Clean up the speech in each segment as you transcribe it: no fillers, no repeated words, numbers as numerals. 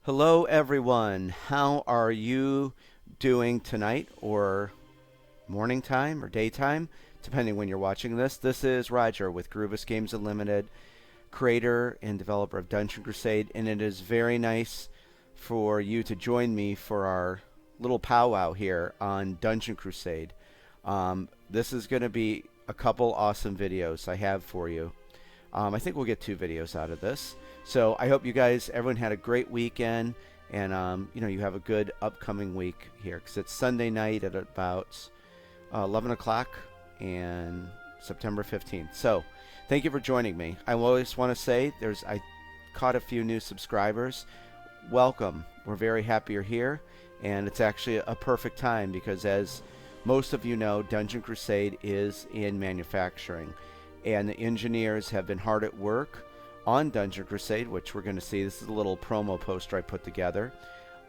Hello, everyone. How are you doing tonight, or morning time, or daytime, depending when you're watching this? This is Roger with Groovis Games Unlimited, creator and developer of Dungeon Crusade, and it is very nice for you to join me for our little powwow here on Dungeon Crusade. This is going to be a couple awesome videos I have for you. I think we'll get two videos out of this. So I hope you guys, everyone had a great weekend, and you have a good upcoming week here because it's Sunday night at about 11 o'clock and September 15th. So thank you for joining me. I always want to say I caught a few new subscribers. Welcome. We're very happy you're here, and it's actually a perfect time because, as most of you know, Dungeon Crusade is in manufacturing, and the engineers have been hard at work on Dungeon Crusade, which we're going to see. This is a little promo poster I put together.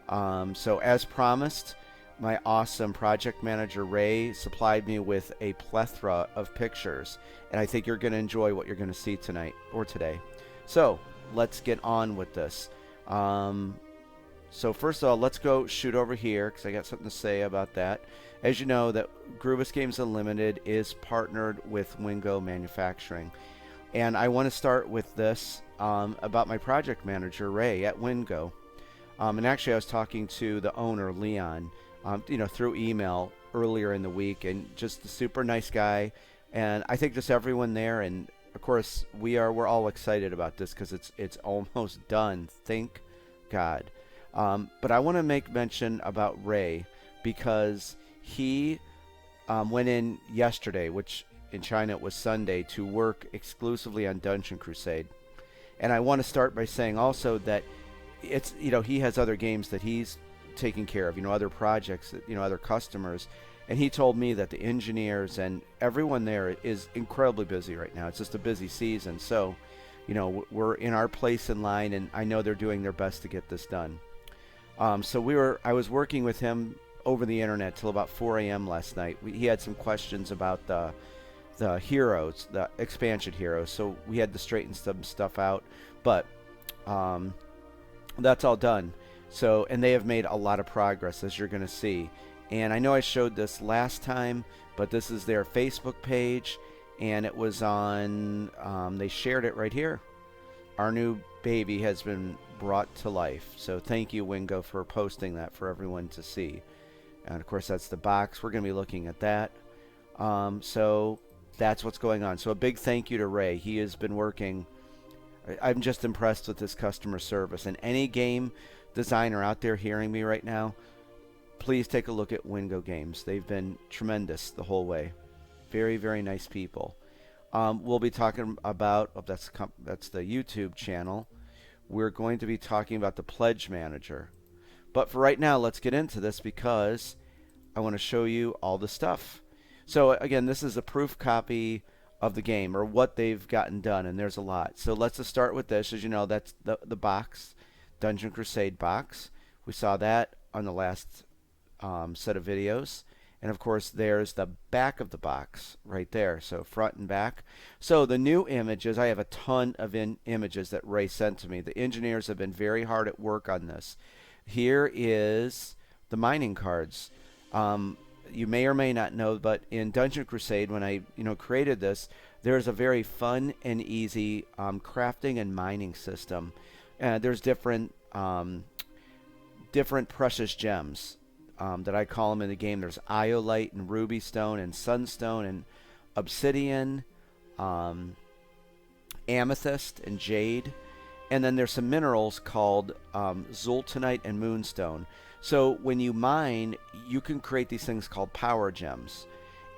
So as promised, my awesome project manager Ray supplied me with a plethora of pictures, and I think you're going to enjoy what you're going to see tonight or today. So let's get on with this. So first of all, let's go shoot over here because I got something to say about that. As you know, that Groovis Games Unlimited is partnered with Wingo Manufacturing. And I want to start with this about my project manager, Ray, at Wingo. And actually, I was talking to the owner, Leon, through email earlier in the week, and just a super nice guy. And I think just everyone there, and of course, we're all excited about this because it's almost done. Thank God. But I want to make mention about Ray because he went in yesterday, which in China it was Sunday, to work exclusively on Dungeon Crusade. And I want to start by saying also that he has other games that he's taking care of, other projects, other customers. And he told me that the engineers and everyone there is incredibly busy right now. It's just a busy season. So, we're in our place in line, and I know they're doing their best to get this done. I was working with him over the internet till about 4 a.m. last night. He had some questions about the heroes, the expansion heroes, so we had to straighten some stuff out, but that's all done. So, and they have made a lot of progress, as you're going to see. And I know I showed this last time, but this is their Facebook page, and it was on, they shared it right here. Our new baby has been brought to life. So thank you, Wingo, for posting that for everyone to see. And of course, that's the box. We're going to be looking at that. So that's what's going on. So a big thank you to Ray. He has been working. I'm just impressed with his customer service. And any game designer out there hearing me right now, please take a look at Wingo Games. They've been tremendous the whole way. Very, very nice people. We'll be talking about, that's the YouTube channel. We're going to be talking about the Pledge Manager. But for right now, let's get into this because I want to show you all the stuff. So again, this is a proof copy of the game, or what they've gotten done, and there's a lot. So let's just start with this. As you know, that's the box, Dungeon Crusade box. We saw that on the last set of videos. And of course, there's the back of the box right there, so front and back. So the new images, I have a ton of images that Ray sent to me. The engineers have been very hard at work on this. Here is the mining cards. You may or may not know, but in Dungeon Crusade, when I created this, there's a very fun and easy crafting and mining system. There's different precious gems that I call them in the game. There's iolite and ruby stone and sunstone and obsidian, amethyst and jade. And then there's some minerals called zultanite and moonstone. So when you mine, you can create these things called power gems.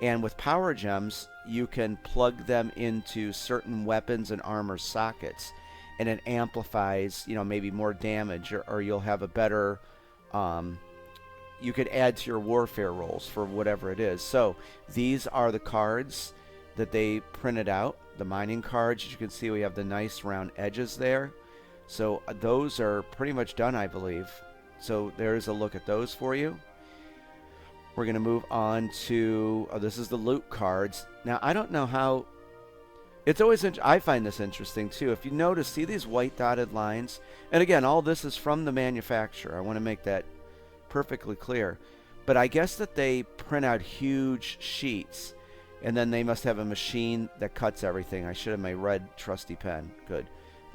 And with power gems, you can plug them into certain weapons and armor sockets. And it amplifies, maybe more damage, or you'll have a better... you could add to your warfare rolls for whatever it is. So these are the cards that they printed out, the mining cards. As you can see, we have the nice round edges there. So those are pretty much done, I believe. So there's a look at those for you. We're going to move on to, this is the loot cards. Now, I don't know how It's always I find this interesting too. If you notice, see these white dotted lines, and again, all this is from the manufacturer. I want to make that perfectly clear. But I guess that they print out huge sheets, and then they must have a machine that cuts everything. I should have my red trusty pen. Good.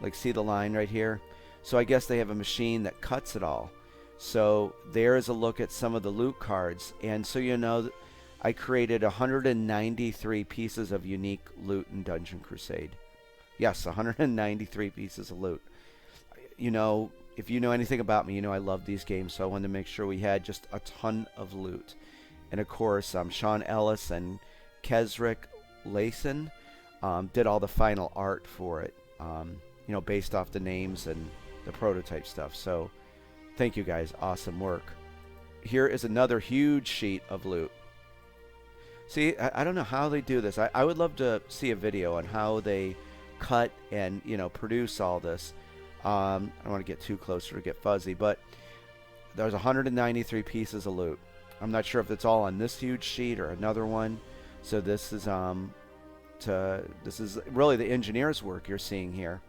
Like, see the line right here? So I guess they have a machine that cuts it all. So there's a look at some of the loot cards. And so you know, I created 193 pieces of unique loot in Dungeon Crusade. Yes, 193 pieces of loot. You know, if you know anything about me, you know I love these games, so I wanted to make sure we had just a ton of loot. And of course, Sean Ellis and Kesrick Layson did all the final art for it, you know, based off the names and the prototype stuff. So thank you guys, awesome work. Here is another huge sheet of loot. See, I don't know how they do this. I would love to see a video on how they cut and, you know, produce all this. I don't want to get too close or get fuzzy, but there's 193 pieces of loot. I'm not sure if it's all on this huge sheet or another one. So this is this is really the engineer's work you're seeing here.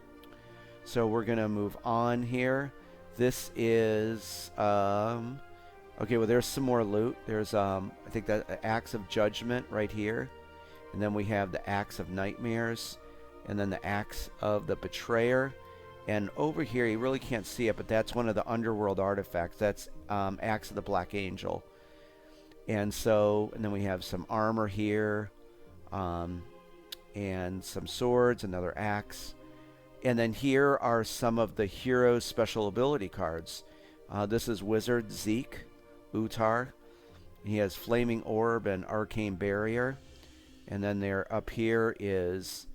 So we're gonna move on here. This is okay. Well, there's some more loot. There's I think that Axe of Judgment right here, and then we have the Axe of Nightmares, and then the Axe of the Betrayer. And over here, you really can't see it, but that's one of the underworld artifacts. That's Axe of the Black Angel. And so, and then we have some armor here, and some swords, another axe. And then here are some of the hero's special ability cards. This is Wizard Zeke Utar. He has Flaming Orb and Arcane Barrier. And then there up here is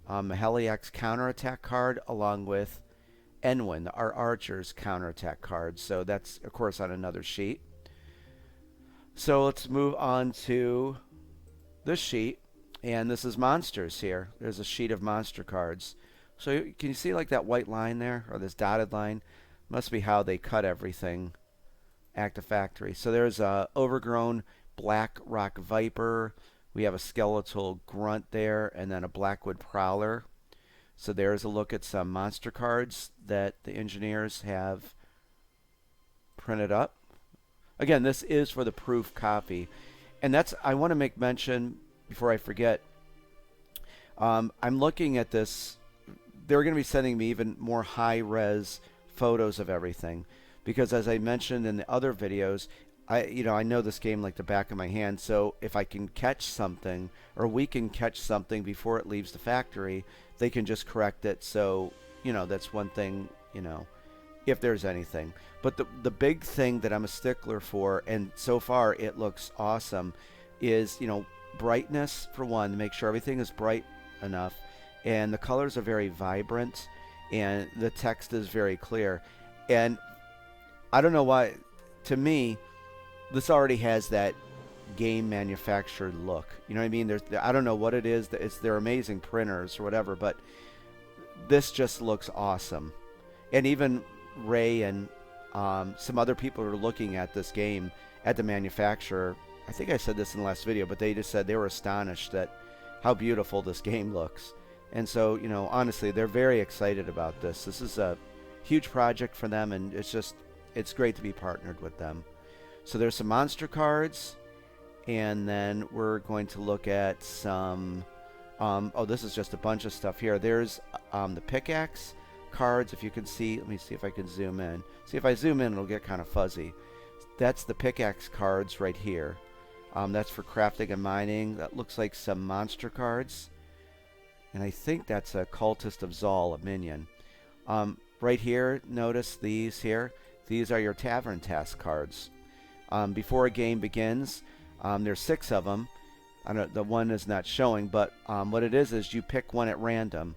Heliax's counterattack card, along with Enwyn, our archer's counterattack card. So that's, of course, on another sheet. So let's move on to this sheet. And this is monsters here. There's a sheet of monster cards. So can you see like that white line there, or this dotted line? Must be how they cut everything. Active Factory. So there's a overgrown Black Rock Viper. We have a skeletal grunt there, and then a Blackwood Prowler. So there's a look at some monster cards that the engineers have printed up. Again, this is for the proof copy. And that's, I want to make mention before I forget. I'm looking at this. They're going to be sending me even more high-res photos of everything, because as I mentioned in the other videos, I know this game like the back of my hand. So if I can catch something, or we can catch something before it leaves the factory, they can just correct it. So, you know, that's one thing, you know, if there's anything. But the big thing that I'm a stickler for, and so far it looks awesome, is, you know, brightness for one, to make sure everything is bright enough, and the colors are very vibrant, and the text is very clear. And I don't know why, to me, this already has that game manufactured look. You know what I mean? I don't know what it is. They're amazing printers or whatever, but this just looks awesome. And even Ray and some other people are looking at this game at the manufacturer. I think I said this in the last video, but they just said they were astonished at how beautiful this game looks. And so, you know, honestly, they're very excited about this. This is a huge project for them, and it's great to be partnered with them. So there's some monster cards, and then we're going to look at some, oh, this is just a bunch of stuff here. There's the pickaxe cards, if you can see. Let me see if I can zoom in. See, if I zoom in, it'll get kind of fuzzy. That's the pickaxe cards right here. That's for crafting and mining. That looks like some monster cards. And I think that's a Cultist of Zal, a minion. Right here, notice these here. These are your Tavern Task cards. Before a game begins, there's 6 of them. The one is not showing, but what it is you pick one at random.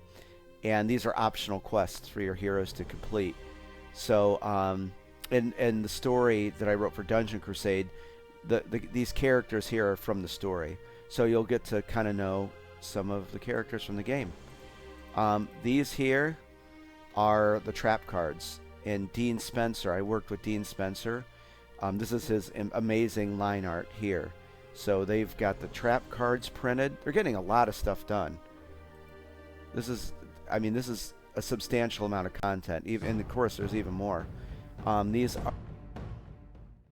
And these are optional quests for your heroes to complete. So, in the story that I wrote for Dungeon Crusade, these characters here are from the story. So you'll get to kind of know some of the characters from the game. These here are the trap cards. And Dean Spencer, I worked with Dean Spencer. This is his amazing line art here. So they've got the trap cards printed. They're getting a lot of stuff done. This is, this is a substantial amount of content. Even, and of course, there's even more. These are